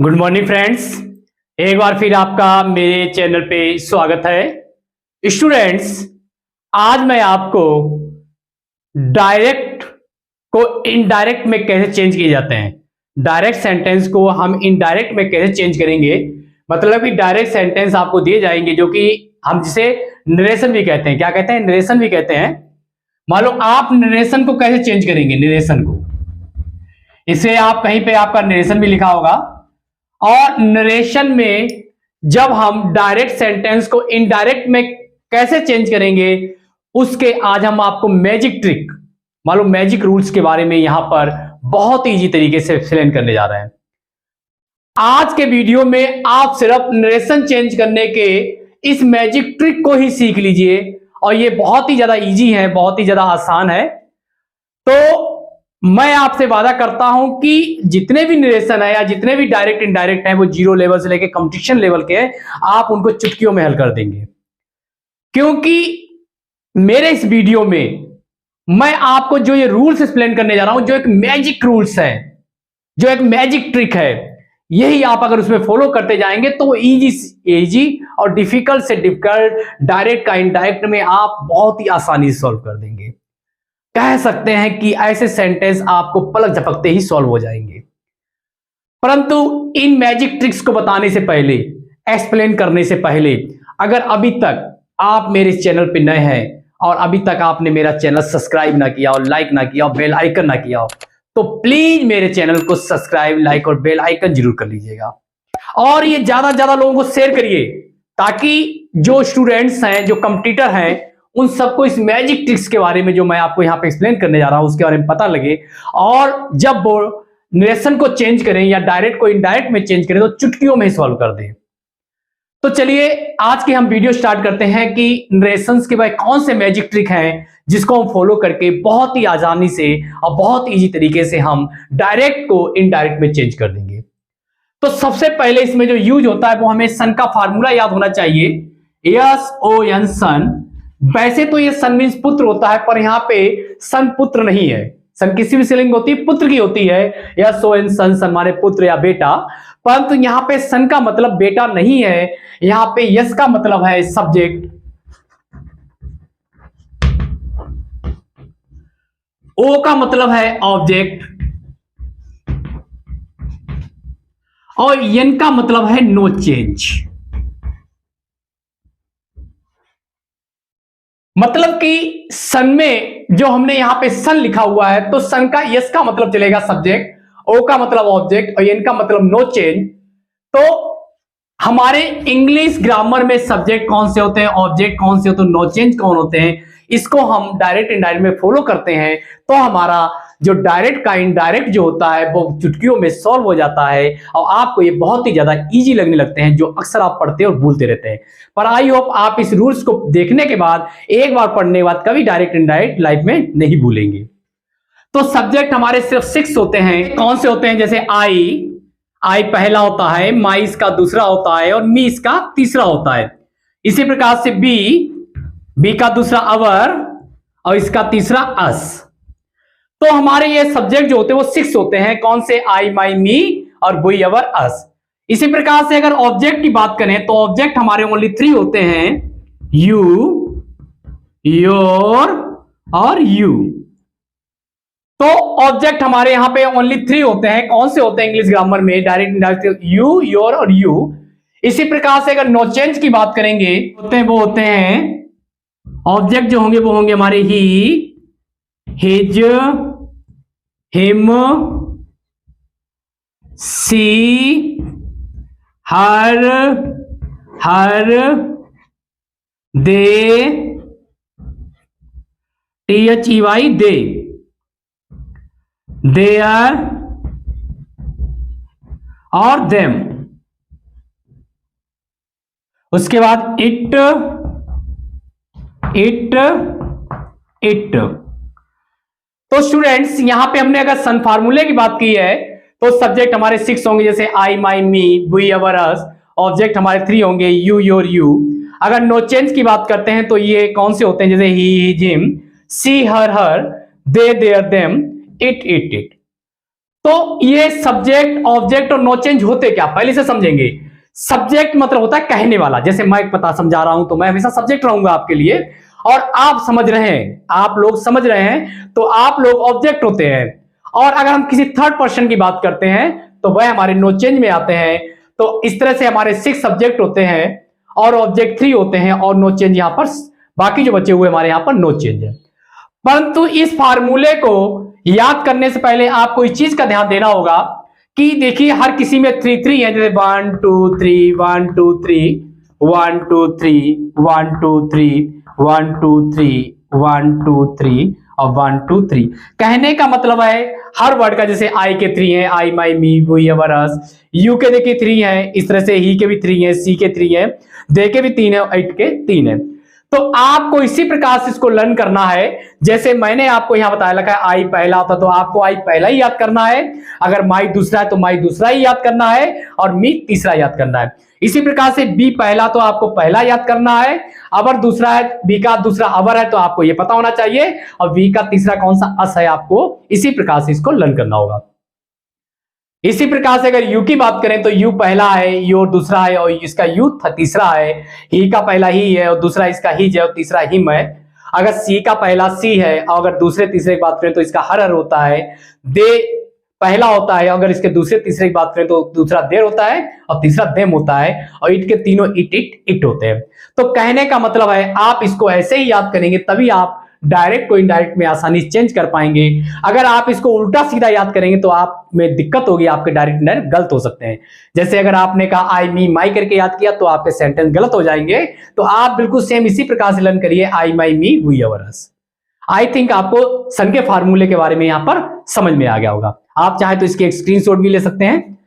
Good morning friends. एक बार फिर आपका मेरे चैनल पे स्वागत है। स्टूडेंट्स, आज मैं आपको डायरेक्ट को इनडायरेक्ट में कैसे चेंज किए जाते हैं, डायरेक्ट सेंटेंस को हम इनडायरेक्ट में कैसे चेंज करेंगे। मतलब कि डायरेक्ट सेंटेंस आपको दिए जाएंगे जो कि हम जिसे नरेशन भी कहते हैं। क्या कहते हैं? नरेशन भी कहते हैं। मान लो आप नरेशन को कैसे चेंज करेंगे, नरेशन को इसे आप कहीं पे आपका नरेशन भी लिखा होगा। और नरेशन में जब हम डायरेक्ट सेंटेंस को इनडायरेक्ट में कैसे चेंज करेंगे, उसके आज हम आपको मैजिक ट्रिक, मालूम मैजिक रूल्स के बारे में यहां पर बहुत इजी तरीके से एक्सप्लेन करने जा रहे हैं। आज के वीडियो में आप सिर्फ नरेशन चेंज करने के इस मैजिक ट्रिक को ही सीख लीजिए और ये बहुत ही ज्यादा इजी है, बहुत ही ज्यादा आसान है। तो मैं आपसे वादा करता हूं कि जितने भी नरेशन है या जितने भी डायरेक्ट इनडायरेक्ट है वो जीरो लेवल से लेके कंपटीशन लेवल के हैं, आप उनको चुटकियों में हल कर देंगे। क्योंकि मेरे इस वीडियो में मैं आपको जो ये रूल्स एक्सप्लेन करने जा रहा हूं, जो एक मैजिक रूल्स है, जो एक मैजिक ट्रिक है, यही आप अगर उसमें फॉलो करते जाएंगे तो इजी और डिफिकल्ट से डिफिकल्ट, डायरेक्ट का इनडायरेक्ट में आप बहुत ही आसानी से सॉल्व कर देंगे। कह सकते हैं कि ऐसे सेंटेंस आपको पलक झपकते ही सॉल्व हो जाएंगे। परंतु इन मैजिक ट्रिक्स को बताने से पहले, एक्सप्लेन करने से पहले, अगर अभी तक आप मेरे चैनल पर नए हैं और अभी तक आपने मेरा चैनल सब्सक्राइब ना किया और लाइक ना किया और बेल आइकन ना किया हो, तो प्लीज मेरे चैनल को सब्सक्राइब, लाइक और बेल आइकन जरूर कर लीजिएगा। और ये ज्यादा से ज्यादा लोगों को शेयर करिए ताकि जो स्टूडेंट्स हैं, जो कंपटीटर हैं, उन सबको इस मैजिक ट्रिक्स के बारे में जो मैं आपको यहाँ पे एक्सप्लेन करने जा रहा हूं उसके बारे में पता लगे। और जब वो नरेशन को चेंज करें या डायरेक्ट को इनडायरेक्ट में चेंज करें तो चुटकियों में सॉल्व कर दें। तो चलिए आज की हम वीडियो स्टार्ट करते हैं कि नरेशंस के भाई कौन से मैजिक ट्रिक हैं जिसको हम फॉलो करके बहुत ही आसानी से और बहुत इजी तरीके से हम डायरेक्ट को इनडायरेक्ट में चेंज कर देंगे। तो सबसे पहले इसमें जो यूज होता है वो हमें सन का फार्मूला याद होना चाहिए। SON सन। वैसे तो ये सन मीन्स पुत्र होता है, पर यहां पे सन पुत्र नहीं है। सन किसी भी स्त्रीलिंग होती है, पुत्र की होती है। SON सन, सन माने पुत्र या बेटा। परंतु यहां पे सन का मतलब बेटा नहीं है, यहां पे यस का मतलब है सब्जेक्ट, ओ का मतलब है ऑब्जेक्ट और एन का मतलब है नो चेंज। मतलब कि सन में जो हमने यहां पे सन लिखा हुआ है तो सन का यस का मतलब चलेगा सब्जेक्ट, ओ का मतलब ऑब्जेक्ट और एन का मतलब नो चेंज। तो हमारे इंग्लिश ग्रामर में सब्जेक्ट कौन से होते हैं, ऑब्जेक्ट कौन से होते हैं, नो चेंज कौन होते हैं, इसको हम डायरेक्ट इनडायरेक्ट में फॉलो करते हैं तो हमारा जो डायरेक्ट का इनडायरेक्ट जो होता है वो चुटकियों में सॉल्व हो जाता है और आपको ये बहुत ही ज्यादा इजी लगने लगते हैं जो अक्सर आप पढ़ते और भूलते रहते हैं। पर आई होप आप इस रूल्स को देखने के बाद, एक बार पढ़ने के बाद कभी डायरेक्ट इनडायरेक्ट लाइफ में नहीं भूलेंगे। तो सब्जेक्ट हमारे सिर्फ 6 होते हैं। कौन से होते हैं? जैसे आई पहला होता है, माई इसका दूसरा होता है और मी इसका तीसरा होता है। इसी प्रकार से बी का दूसरा अवर और इसका तीसरा अस। तो हमारे ये सब्जेक्ट जो होते हैं वो 6 होते हैं। कौन से? आई, माई, मी और वी, अवर, अस। इसी प्रकार से अगर ऑब्जेक्ट की बात करें तो ऑब्जेक्ट हमारे ओनली 3 होते हैं, यू, योर और यू। तो ऑब्जेक्ट हमारे यहां पे ओनली 3 होते हैं। कौन से होते हैं इंग्लिश ग्रामर में? डायरेक्ट इनडायरेक्ट, यू, योर और यू। इसी प्रकार से अगर नो चेंज की बात करेंगे वो होते हैं ऑब्जेक्ट जो होंगे वो होंगे हमारे he, his, him, she, her, they, THEY, they, their और देम। उसके बाद इट, तो स्टूडेंट्स यहां पे हमने अगर सन फार्मूले की बात की है तो सब्जेक्ट हमारे 6 होंगे, जैसे आई, माई, मी, वी, अवर, अस। ऑब्जेक्ट हमारे 3 होंगे, यू, योर, यू। अगर नो चेंज की बात करते हैं तो ये कौन से होते हैं? जैसे he, him, she, her, they, their, them, it. तो ये सब्जेक्ट ऑब्जेक्ट और नो चेंज होते क्या, पहले से समझेंगे। सब्जेक्ट मतलब होता है कहने वाला, जैसे मैं पता समझा रहा हूं तो मैं हमेशा सब्जेक्ट रहूंगा आपके लिए, और आप समझ रहे हैं, आप लोग समझ रहे हैं तो आप लोग ऑब्जेक्ट होते हैं। और अगर हम किसी थर्ड पर्सन की बात करते हैं तो वह हमारे नो चेंज में आते हैं। तो इस तरह से हमारे 6 सब्जेक्ट होते हैं और ऑब्जेक्ट 3 होते हैं, और नो चेंज यहां पर बाकी जो बचे हुए हमारे यहां पर नो चेंज है। परंतु इस फार्मूले को याद करने से पहले आपको इस चीज का ध्यान देना होगा कि देखिए हर किसी में 3 3 है, जैसे 1 2 3 1 2 3 1 2 3 1 2 3 1 2 3 1 2 3 और 1 2 3। कहने का मतलब है हर वर्ड का, जैसे आई के 3 है, आई माई मी वी अवर अस, यू के देखिए 3 है, इस तरह से ही के भी 3 है, सी के 3 है, दे के भी 3 है, इट के 3 है। तो आपको इसी प्रकार से इसको लर्न करना है। जैसे मैंने आपको यहां बताया लगा आई पहला होता तो आपको आई पहला ही याद करना है, अगर माई दूसरा है तो माई दूसरा ही याद करना है, और मी तीसरा याद करना है। इसी प्रकार से बी पहला तो आपको पहला याद करना है, अवर दूसरा है, बी का दूसरा अवर है तो आपको यह पता होना चाहिए, और वी का तीसरा कौन सा अस है, आपको इसी प्रकार से इसको लर्न करना होगा। इसी प्रकार से अगर यू की बात करें तो यू पहला है, यू दूसरा है, और इसका यू तीसरा है। ही का पहला ही है और दूसरा इसका हिज है और तीसरा हिम है। अगर सी का पहला सी है और अगर दूसरे तीसरे की बात करें तो इसका हर होता है। दे पहला होता है, अगर इसके दूसरे तीसरे की बात करें तो दूसरा देर होता है और तीसरा देम होता है, और इट के तीनों इट इट इट होते हैं। तो कहने का मतलब है आप इसको ऐसे ही याद करेंगे तभी आप डायरेक्ट को इनडायरेक्ट में आसानी से चेंज कर पाएंगे। अगर आप इसको उल्टा सीधा याद करेंगे तो आप में दिक्कत होगी, आपके डायरेक्ट इनडायरेक्ट गलत हो सकते हैं। जैसे अगर आपने कहा आई मी माई करके याद किया तो आपके सेंटेंस गलत हो जाएंगे। तो आप बिल्कुल सेम इसी प्रकार से लर्न करिए, आई माई मी we our us. I think आपको सन के फार्मूले के बारे में यहां पर समझ में आ गया होगा। आप चाहे तो इसकी एक स्क्रीनशॉट भी ले सकते हैं।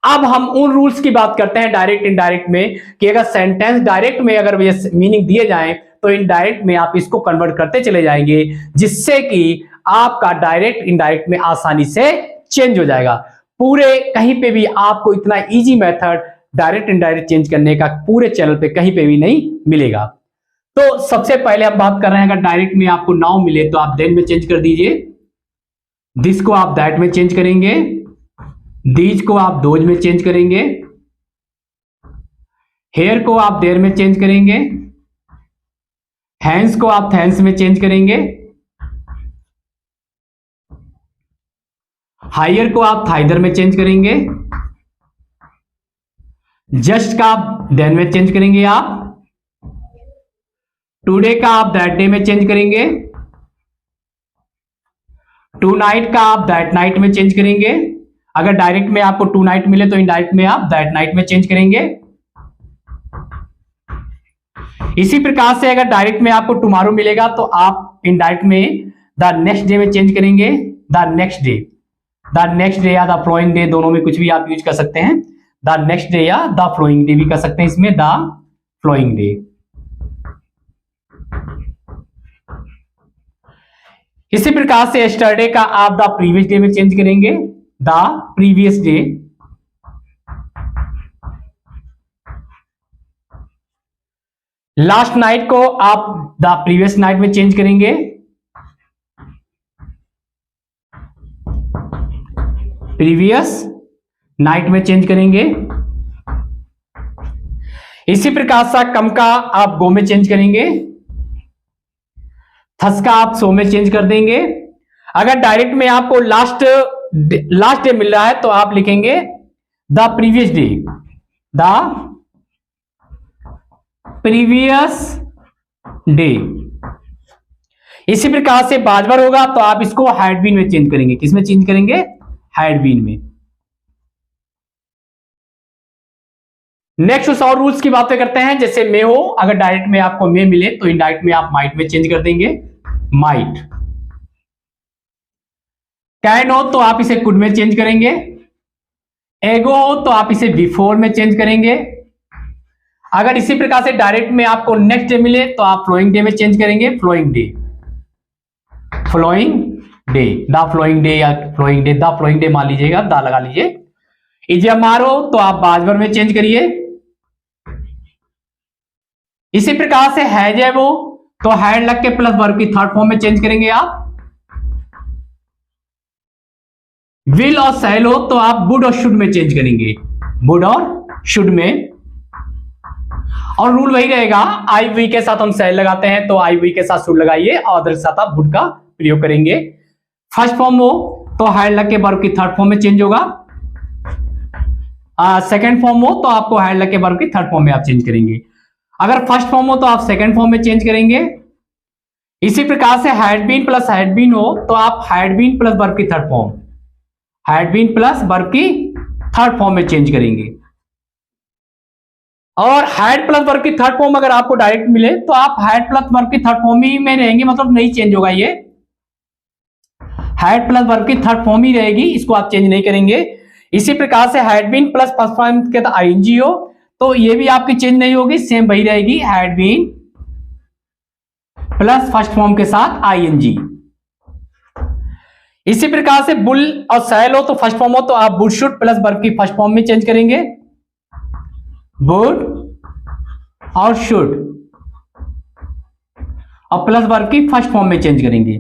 अब हम उन रूल्स की बात करते हैं डायरेक्ट इनडायरेक्ट में, कि अगर सेंटेंस डायरेक्ट में अगर ये मीनिंग दिए जाएं तो इनडायरेक्ट में आप इसको कन्वर्ट करते चले जाएंगे, जिससे कि आपका डायरेक्ट इनडायरेक्ट में आसानी से चेंज हो जाएगा। पूरे कहीं पे भी आपको इतना easy method direct indirect change करने का पूरे चैनल पे कहीं पे भी नहीं मिलेगा। तो सबसे पहले हम बात कर रहे हैं, अगर डायरेक्ट में आपको नाउ मिले तो आप देन में चेंज कर दीजिए, दिस को आप दैट में चेंज करेंगे, दीज को आप दोज में चेंज करेंगे, हेयर को आप देयर में चेंज करेंगे, हैंड्स को आप थैंक्स में चेंज करेंगे, हायर को आप थाइदर में चेंज करेंगे, जस्ट का आप देन में चेंज करेंगे, आप टुडे का आप दैट डे में चेंज करेंगे, टू नाइट का आप दैट नाइट में चेंज करेंगे। अगर डायरेक्ट में आपको टू नाइट मिले तो इनडायरेक्ट में आप दैट नाइट में चेंज करेंगे। इसी प्रकार से अगर डायरेक्ट में आपको टुमारो मिलेगा तो आप इनडायरेक्ट में द नेक्स्ट डे में चेंज करेंगे, the next day, the next day या द फ्लोइंग डे, दोनों में कुछ भी आप यूज कर सकते हैं। द नेक्स्ट डे या द फ्लोइंग डे भी कर सकते हैं, इसमें द फ्लोइंग डे। इसी प्रकार से यस्टरडे का आप द प्रीवियस डे में चेंज करेंगे, the previous day. Last night को आप द प्रीवियस नाइट में चेंज करेंगे, प्रीवियस नाइट में चेंज करेंगे। इसी प्रकार से कम का आप गो में चेंज करेंगे, थस का आप सो में चेंज कर देंगे। अगर डायरेक्ट में आपको लास्ट डे मिल रहा है तो आप लिखेंगे the previous day, the previous day. इसी प्रकार से बाजबर होगा तो आप इसको हैड बीन में चेंज करेंगे, किसमें चेंज करेंगे, हैड बीन में। नेक्स्ट और रूल्स की बातें करते हैं, जैसे मे हो, अगर डायरेक्ट में आपको मे मिले तो इनडायरेक्ट में आप माइट में चेंज कर देंगे, माइट। कैन हो तो आप इसे कुड में चेंज करेंगे, एगो हो तो आप इसे बिफोर में चेंज करेंगे। अगर इसी प्रकार से डायरेक्ट में आपको नेक्स्ट डे मिले तो आप फ्लोइंग डे में चेंज करेंगे, following day, following day, the following day या following day, the following day मान लीजिएगा, द लगा लीजिए। इजमारो तो आप बाजबर में चेंज करिए। इसी प्रकार से हैज है वो तो हैड लग के प्लस वर्ब की थर्ड फॉर्म में चेंज करेंगे आप। विल और शैल हो तो आप वुड और शुड में चेंज करेंगे, वुड और शुड में। और रूल वही रहेगा, आई वी के साथ हम शैल लगाते हैं तो आई वी के साथ शुड लगाइए, और अदर के साथ आप वुड का प्रयोग करेंगे। फर्स्ट फॉर्म हो तो हैड लग के वर्ब की थर्ड फॉर्म में चेंज होगा। सेकंड फॉर्म हो तो आपको हैड लग के वर्ब की थर्ड फॉर्म में आप चेंज करेंगे। अगर फर्स्ट फॉर्म हो तो आप सेकंड फॉर्म में चेंज करेंगे। इसी प्रकार से had been plus had been हो तो आप हैड बीन प्लस वर्ब की third form, had been plus verb की थर्ड फॉर्म में चेंज करेंगे। और हैड प्लस वर्ब की थर्ड फॉर्म अगर आपको डायरेक्ट मिले तो आप हैड प्लस वर्ब की थर्ड फॉर्म ही में रहेंगे, मतलब नहीं चेंज होगा, ये हैड प्लस वर्ब की थर्ड फॉर्म ही रहेगी, इसको आप चेंज नहीं करेंगे। इसी प्रकार से had been plus first form के तो आईएनजी हो तो ये भी आपकी चेंज नहीं होगी, सेम वही रहेगी, had been plus first form के साथ आईएनजी। इसी प्रकार से बुल और सैल हो तो फर्स्ट फॉर्म हो तो आप वुड शुड प्लस वर्ब की फर्स्ट फॉर्म में चेंज करेंगे, वुड और शुड, और प्लस वर्ब की फर्स्ट फॉर्म में चेंज करेंगे।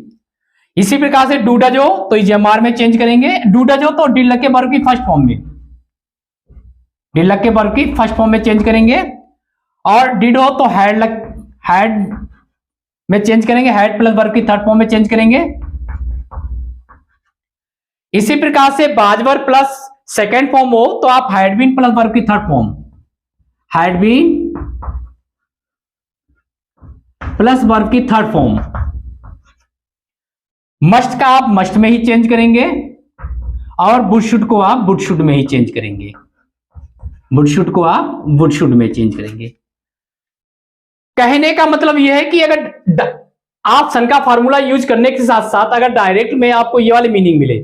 इसी प्रकार से डूडज हो तो इजमार में चेंज करेंगे, डूडज हो तो डिड लग के वर्ब की फर्स्ट फॉर्म में, डिड लग के वर्ब की फर्स्ट फॉर्म में चेंज करेंगे। और डिड हो तो हैड में चेंज करेंगे, हैड प्लस वर्ब की थर्ड फॉर्म में चेंज करेंगे। इसी प्रकार से बाजवर प्लस सेकेंड फॉर्म हो तो आप हैड बीन प्लस वर्ब की third form, had been plus verb की थर्ड फॉर्म। मस्ट का आप मस्ट में ही चेंज करेंगे, और वुड शुड को आप वुड शुड में ही चेंज करेंगे, वुड शुड को आप वुड शुड में चेंज करेंगे। कहने का मतलब यह है कि अगर आप सन का फार्मूला यूज करने के साथ साथ अगर डायरेक्ट में आपको ये वाली मीनिंग मिले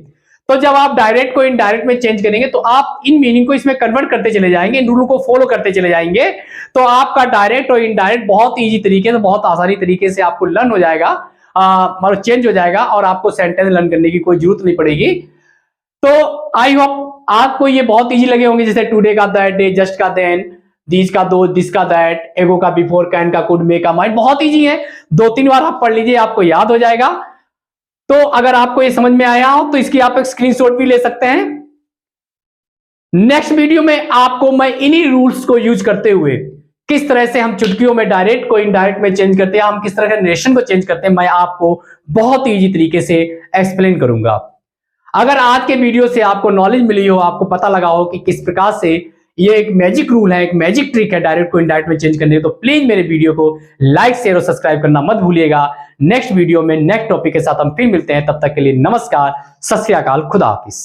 तो जब आप डायरेक्ट को इनडायरेक्ट में चेंज करेंगे तो आप इन मीनिंग को इसमें कन्वर्ट करते चले जाएंगे, इन रूल को फॉलो करते चले जाएंगे, तो आपका डायरेक्ट और इनडायरेक्ट बहुत इजी तरीके से, बहुत आसानी तरीके से आपको लर्न हो जाएगा, मतलब चेंज हो जाएगा, और आपको सेंटेंस लर्न करने की कोई जरूरत नहीं पड़ेगी। तो आई होप आपको ये बहुत इजी लगे होंगे, जैसे टुडे का दैट, डे जस्ट का देन, दीज का दो, दिस का दैट, एगो का बिफोर, कैन का कुड, मे का माइट, बहुत इजी है, 2-3 बार आप पढ़ लीजिए, आपको याद हो जाएगा। तो अगर आपको ये समझ में आया हो तो इसकी आप एक स्क्रीनशॉट भी ले सकते हैं। नेक्स्ट वीडियो में आपको मैं इन्हीं रूल्स को यूज करते हुए किस तरह से हम चुटकियों में डायरेक्ट को इनडायरेक्ट में चेंज करते हैं, हम किस तरह का नरेशन को चेंज करते हैं, मैं आपको बहुत इजी तरीके से एक्सप्लेन करूंगा। अगर आज के वीडियो से आपको नॉलेज मिली हो, आपको पता लगा हो कि किस प्रकार से ये एक मैजिक रूल है, एक मैजिक ट्रिक है डायरेक्ट को इनडायरेक्ट में चेंज करने, तो प्लीज मेरे वीडियो को लाइक, शेयर और सब्सक्राइब करना मत भूलिएगा। नेक्स्ट वीडियो में नेक्स्ट टॉपिक के साथ हम फिर मिलते हैं, तब तक के लिए नमस्कार, सत श्री अकाल, खुदा हाफिज।